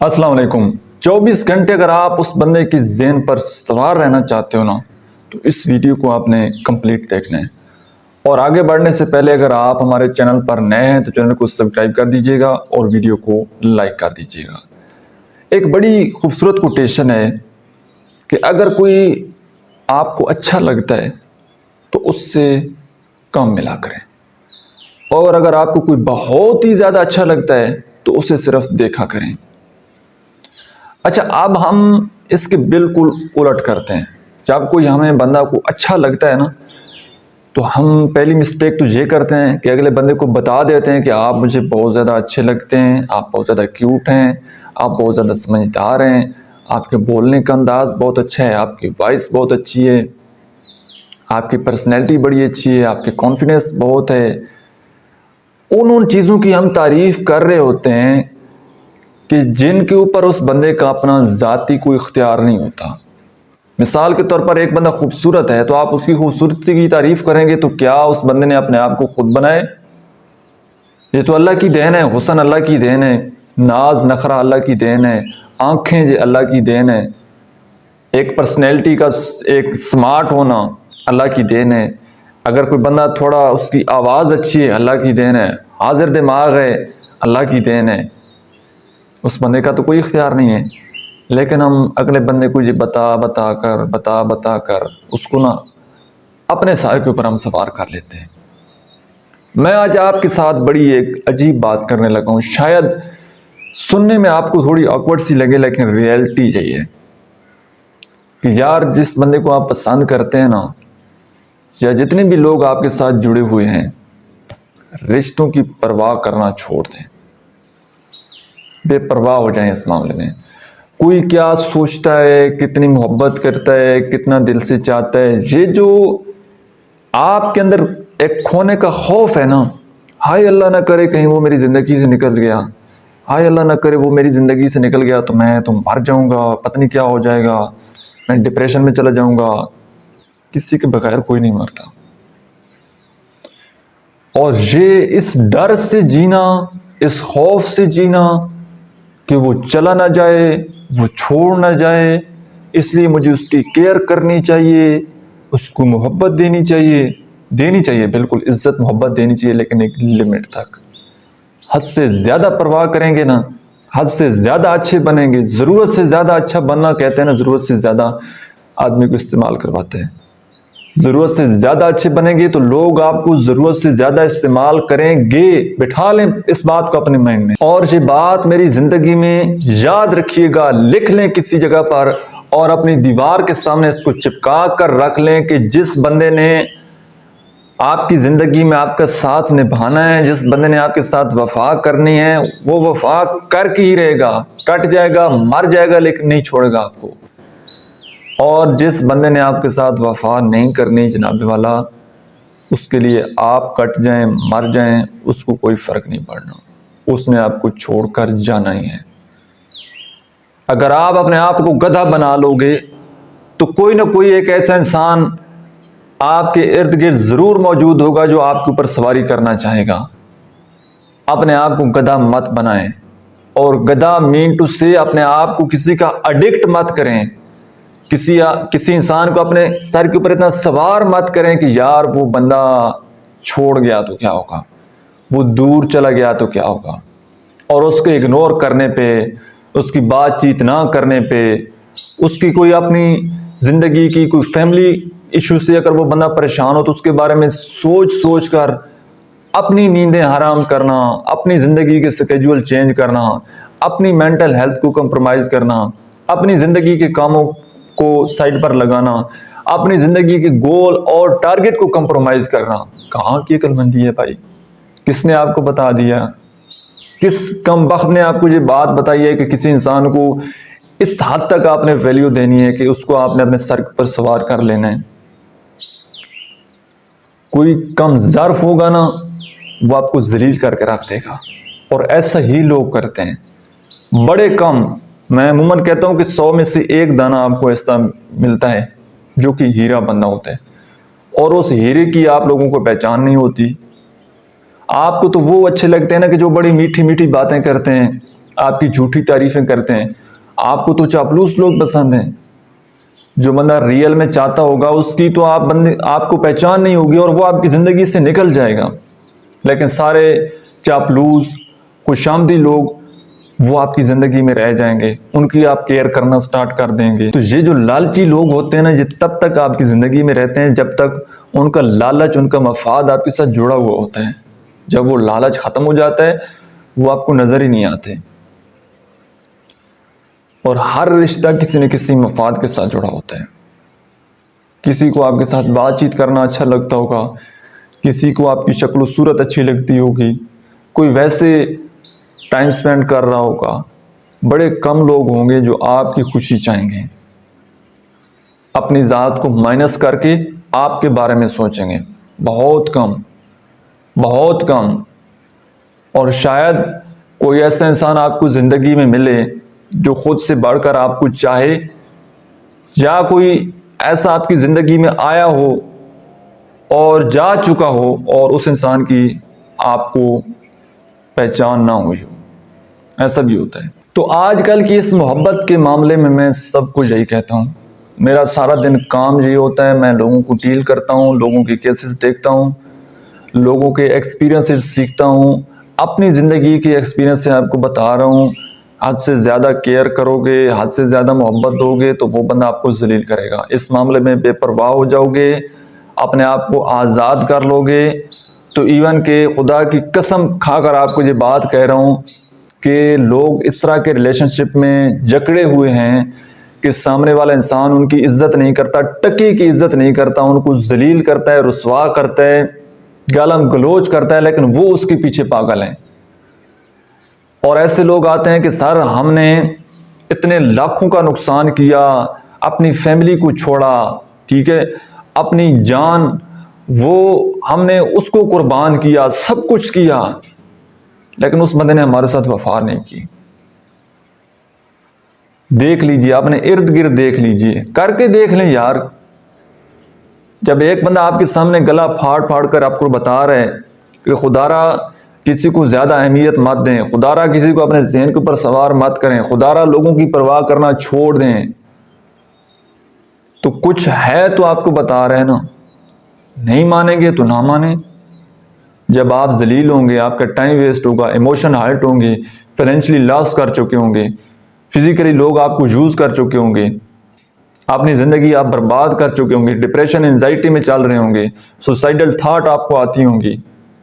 अस्सलाम वालेकुम। 24 घंटे अगर आप उस बंदे की ज़हन पर सवार रहना चाहते हो ना, तो इस वीडियो को आपने कंप्लीट देखना है। और आगे बढ़ने से पहले अगर आप हमारे चैनल पर नए हैं तो चैनल को सब्सक्राइब कर दीजिएगा और वीडियो को लाइक कर दीजिएगा। एक बड़ी खूबसूरत कोटेशन है कि अगर कोई आपको अच्छा लगता है तो उससे कम मिला करें, और अगर आपको कोई बहुत ही ज़्यादा अच्छा लगता है तो उसे सिर्फ देखा करें। अच्छा, अब हम इसके बिल्कुल उलट करते हैं। जब कोई हमें बंदा को अच्छा लगता है ना, तो हम पहली मिस्टेक तो ये करते हैं कि अगले बंदे को बता देते हैं कि आप मुझे बहुत ज़्यादा अच्छे लगते हैं, आप बहुत ज़्यादा क्यूट हैं, आप बहुत ज़्यादा समझदार हैं, आपके बोलने का अंदाज़ बहुत अच्छा है, आपकी वॉइस बहुत अच्छी है, आपकी पर्सनैलिटी बड़ी अच्छी है, आपके कॉन्फिडेंस बहुत है। उन चीज़ों की हम तारीफ़ कर रहे होते हैं कि जिनके ऊपर उस बंदे का अपना ज़ाती कोई इख्तियार नहीं होता। मिसाल के तौर पर एक बंदा खूबसूरत है तो आप उसकी खूबसूरती की तारीफ़ करेंगे तो क्या उस बंदे ने अपने आप को खुद बनाए? ये तो अल्लाह की देन है, हुस्न अल्लाह की देन है, नाज नखरा अल्लाह की देन है, आँखें जो अल्लाह की देन है, एक पर्सनैलिटी का एक स्मार्ट होना अल्लाह की देन है। अगर कोई बंदा थोड़ा उसकी आवाज़ अच्छी है अल्लाह की देन है, हाजिर दिमाग है अल्लाह की देन है। उस बंदे का तो कोई इख्तियार नहीं है, लेकिन हम अगले बंदे को ये बता कर उसको ना अपने सर के ऊपर हम सवार कर लेते हैं। मैं आज आपके साथ बड़ी एक अजीब बात करने लगा हूँ। शायद सुनने में आपको थोड़ी ऑकवर्ड सी लगे, लेकिन रियलिटी यही है कि यार जिस बंदे को आप पसंद करते हैं ना, या जितने भी लोग आपके साथ जुड़े हुए हैं, रिश्तों की परवाह करना छोड़ दें, बेपरवाह हो जाएं इस मामले में। कोई क्या सोचता है, कितनी मोहब्बत करता है, कितना दिल से चाहता है, ये जो आपके अंदर एक खोने का खौफ है ना, हाय अल्लाह ना करे कहीं वो मेरी ज़िंदगी से निकल गया, हाय अल्लाह ना करे वो मेरी ज़िंदगी से निकल गया तो मैं तो मर जाऊंगा, पता नहीं क्या हो जाएगा, मैं डिप्रेशन में चला जाऊंगा। किसी के बगैर कोई नहीं मरता, और ये इस डर से जीना, इस खौफ से जीना कि वो चला ना जाए, वो छोड़ ना जाए, इसलिए मुझे उसकी केयर करनी चाहिए, उसको मोहब्बत देनी चाहिए, बिल्कुल इज्जत मोहब्बत देनी चाहिए, लेकिन एक लिमिट तक। हद से ज़्यादा परवाह करेंगे ना, हद से ज़्यादा अच्छे बनेंगे। ज़रूरत से ज़्यादा अच्छा बनना, कहते हैं ना, ज़रूरत से ज़्यादा आदमी को इस्तेमाल करवाते हैं। ज़रूरत से ज़्यादा अच्छे बनेंगे तो लोग आपको ज़रूरत से ज़्यादा इस्तेमाल करेंगे। बिठा लें इस बात को अपने माइंड में, और ये बात मेरी ज़िंदगी में याद रखिएगा, लिख लें किसी जगह पर और अपनी दीवार के सामने इसको चिपका कर रख लें कि जिस बंदे ने आपकी ज़िंदगी में आपका साथ निभाना है, जिस बंदे ने आपके साथ वफा करनी है, वो वफा करके ही रहेगा। कट जाएगा, मर जाएगा, लेकिन नहीं छोड़ेगा आपको। और जिस बंदे ने आपके साथ वफा नहीं करनी जनाब वाला, उसके लिए आप कट जाएं, मर जाएं, उसको कोई फ़र्क नहीं पड़ना, उसने आपको छोड़कर जाना ही है। अगर आप अपने आप को गधा बना लोगे तो कोई ना कोई एक ऐसा इंसान आपके इर्द गिर्द ज़रूर मौजूद होगा जो आपके ऊपर सवारी करना चाहेगा। अपने आप को गधा मत बनाएं, और गधा मीन टू से अपने आप को किसी का एडिक्ट मत करें। किसी इंसान को अपने सर के ऊपर इतना सवार मत करें कि यार वो बंदा छोड़ गया तो क्या होगा, वो दूर चला गया तो क्या होगा, और उसको इग्नोर करने पे, उसकी बातचीत ना करने पे, उसकी कोई अपनी ज़िंदगी की कोई फैमिली इशू से अगर वो बंदा परेशान हो तो उसके बारे में सोच कर अपनी नींदें हराम करना, अपनी ज़िंदगी के स्केड्यूल चेंज करना, अपनी मेंटल हेल्थ को कंप्रोमाइज़ करना, अपनी ज़िंदगी के कामों को साइड पर लगाना, अपनी ज़िंदगी के गोल और टारगेट को कंप्रोमाइज़ करना, कहाँ की अक्लमंदी है भाई? किसने आपको बता दिया? किस कमबख्त ने आपको ये बात बताई है कि किसी इंसान को इस हद तक आपने वैल्यू देनी है कि उसको आपने अपने सर पर सवार कर लेना है? कोई कम ज़र्फ होगा ना, वो आपको जलील करके रख देगा, और ऐसा ही लोग करते हैं। बड़े कम, मैं अमूमन कहता हूँ कि 100 में से एक दाना आपको ऐसा मिलता है जो कि हीरा बंदा होता है, और उस हीरे की आप लोगों को पहचान नहीं होती। आपको तो वो अच्छे लगते हैं ना कि जो बड़ी मीठी मीठी बातें करते हैं, آپ کی جھوٹی تعریفیں کرتے ہیں. آپ کو تو چاپلوس لوگ پسند ہیں. جو بندہ ریئل میں چاہتا ہوگا اس کی تو آپ کو پہچان نہیں ہوگی اور وہ آپ کی زندگی سے نکل جائے گا. لیکن سارے چاپلوس خوش آمدی لوگ وہ آپ کی زندگی میں رہ جائیں گے, ان کی آپ کیئر کرنا سٹارٹ کر دیں گے. تو یہ جو لالچی لوگ ہوتے ہیں نا, یہ تب تک آپ کی زندگی میں رہتے ہیں جب تک ان کا لالچ, ان کا مفاد آپ کے ساتھ جڑا ہوا ہوتا ہے. جب وہ لالچ ختم ہو جاتا ہے وہ آپ کو نظر ہی نہیں آتے. اور ہر رشتہ کسی نہ کسی مفاد کے ساتھ جڑا ہوتا ہے. کسی کو آپ کے ساتھ بات چیت کرنا اچھا لگتا ہوگا, کسی کو آپ کی شکل و صورت اچھی لگتی ہوگی, کوئی ویسے ٹائم سپینڈ کر رہا ہوگا. بڑے کم لوگ ہوں گے جو آپ کی خوشی چاہیں گے. اپنی ذات کو مائنس کر کے آپ کے بارے میں سوچیں گے. بہت کم, بہت کم. اور شاید کوئی ایسا انسان آپ کو زندگی میں ملے جو خود سے بڑھ کر آپ کو چاہے, یا کوئی ایسا آپ کی زندگی میں آیا ہو اور جا چکا ہو اور اس انسان کی آپ کو پہچان نہ ہوئی ہو. ایسا بھی ہوتا ہے. تو آج کل کی اس محبت کے معاملے میں سب کو یہی کہتا ہوں. میرا سارا دن کام یہی ہوتا ہے, میں لوگوں کو ڈیل کرتا ہوں, لوگوں کے کیسز دیکھتا ہوں, لوگوں کے ایکسپیرینسز سیکھتا ہوں. اپنی زندگی کے ایکسپیرینس سے آپ کو بتا رہا ہوں. حد سے زیادہ کیئر کرو گے, حد سے زیادہ محبت دو گے تو وہ بندہ آپ کو ذلیل کرے گا. اس معاملے میں بے پرواہ ہو جاؤ گے, اپنے آپ کو آزاد کر لو گے, تو ایون کہ خدا کی قسم کھا کر آپ کو یہ بات کہہ رہا ہوں کہ لوگ اس طرح کے ریلیشن شپ میں جکڑے ہوئے ہیں کہ سامنے والا انسان ان کی عزت نہیں کرتا, ٹکی کی عزت نہیں کرتا, ان کو ذلیل کرتا ہے, رسوا کرتا ہے, گالم گلوچ کرتا ہے, لیکن وہ اس کے پیچھے پاگل ہیں. اور ایسے لوگ آتے ہیں کہ سر ہم نے اتنے لاکھوں کا نقصان کیا, اپنی فیملی کو چھوڑا, ٹھیک ہے, اپنی جان وہ ہم نے اس کو قربان کیا, سب کچھ کیا, لیکن اس بندے نے ہمارے ساتھ وفا نہیں کی. دیکھ لیجئے, اپنے ارد گرد دیکھ لیجئے, کر کے دیکھ لیں یار. جب ایک بندہ آپ کے سامنے گلا پھاڑ پھاڑ کر آپ کو بتا رہے ہیں کہ خدا را کسی کو زیادہ اہمیت مت دیں, خدا را کسی کو اپنے ذہن کے اوپر سوار مت کریں, خدا را لوگوں کی پرواہ کرنا چھوڑ دیں, تو کچھ ہے تو آپ کو بتا رہے ہیں نا. نہیں مانیں گے تو نہ مانیں. جب آپ ذلیل ہوں گے, آپ کا ٹائم ویسٹ ہوگا, ایموشن ہرٹ ہوں گے, فائنینشلی لاس کر چکے ہوں گے, فزیکلی لوگ آپ کو یوز کر چکے ہوں گے, اپنی زندگی آپ برباد کر چکے ہوں گے, ڈپریشن انزائٹی میں چل رہے ہوں گے, سوسائڈل تھاٹ آپ کو آتی ہوں گی,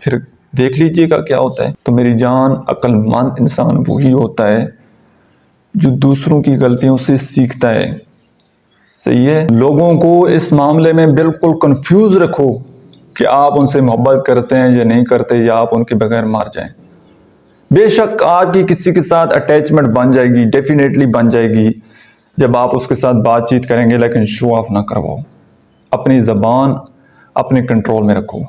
پھر دیکھ لیجئے گا کیا ہوتا ہے. تو میری جان, عقل مند انسان وہی ہوتا ہے جو دوسروں کی غلطیوں سے سیکھتا ہے. صحیح ہے. لوگوں کو اس معاملے میں بالکل کنفیوز رکھو کہ آپ ان سے محبت کرتے ہیں یا نہیں کرتے, یا آپ ان کے بغیر مار جائیں. بے شک آپ کی کسی کے ساتھ اٹیچمنٹ بن جائے گی, ڈیفینیٹلی بن جائے گی جب آپ اس کے ساتھ بات چیت کریں گے, لیکن شو آف نہ کرواؤ. اپنی زبان اپنے کنٹرول میں رکھو.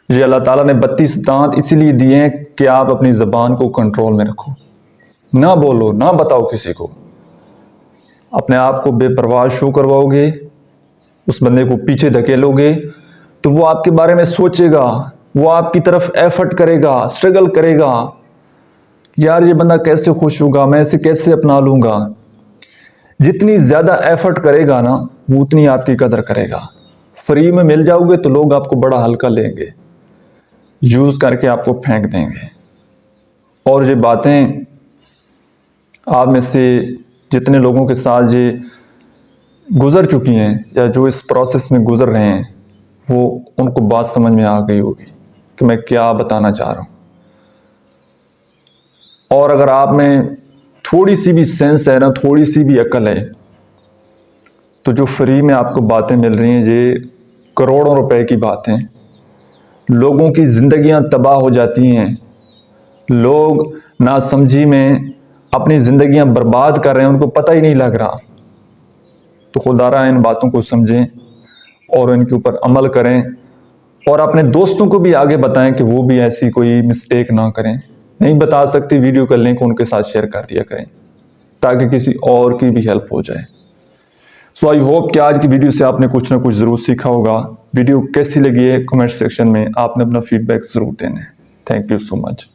یہ اللہ تعالیٰ نے 32 دانت اسی لیے دیے ہیں کہ آپ اپنی زبان کو کنٹرول میں رکھو. نہ بولو, نہ بتاؤ کسی کو. اپنے آپ کو بے پرواہ شو کرواؤ گے, اس بندے کو پیچھے دھکیلو گے, تو وہ آپ کے بارے میں سوچے گا, وہ آپ کی طرف ایفرٹ کرے گا, سٹرگل کرے گا. یار یہ بندہ کیسے خوش ہوگا, میں اسے کیسے اپنا لوں گا. جتنی زیادہ ایفرٹ کرے گا نا, وہ اتنی آپ کی قدر کرے گا. فری میں مل جاؤ گے تو لوگ آپ کو بڑا ہلکا لیں گے, یوز کر کے آپ کو پھینک دیں گے. اور یہ باتیں آپ میں سے جتنے لوگوں کے ساتھ یہ گزر چکی ہیں یا جو اس پروسیس میں گزر رہے ہیں, وہ ان کو بات سمجھ میں آ گئی ہوگی کہ میں کیا بتانا چاہ رہا ہوں. اور اگر آپ میں تھوڑی سی بھی سینس ہے نا, تھوڑی سی بھی عقل ہے, تو جو فری میں آپ کو باتیں مل رہی ہیں یہ کروڑوں روپے کی باتیں, لوگوں کی زندگیاں تباہ ہو جاتی ہیں, لوگ ناسمجھی میں اپنی زندگیاں برباد کر رہے ہیں, ان کو پتہ ہی نہیں لگ رہا. تو خدا را ان باتوں کو سمجھیں اور ان کے اوپر عمل کریں, اور اپنے دوستوں کو بھی آگے بتائیں کہ وہ بھی ایسی کوئی مسٹیک نہ کریں. نہیں بتا سکتے, ویڈیو کا لنک ان کے ساتھ شیئر کر دیا کریں تاکہ کسی اور کی بھی ہیلپ ہو جائے. سو آئی ہوپ کہ آج کی ویڈیو سے آپ نے کچھ نہ کچھ ضرور سیکھا ہوگا. ویڈیو کیسی لگی ہے کمنٹ سیکشن میں آپ نے اپنا فیڈ بیک ضرور دینا ہے. Thank you so much.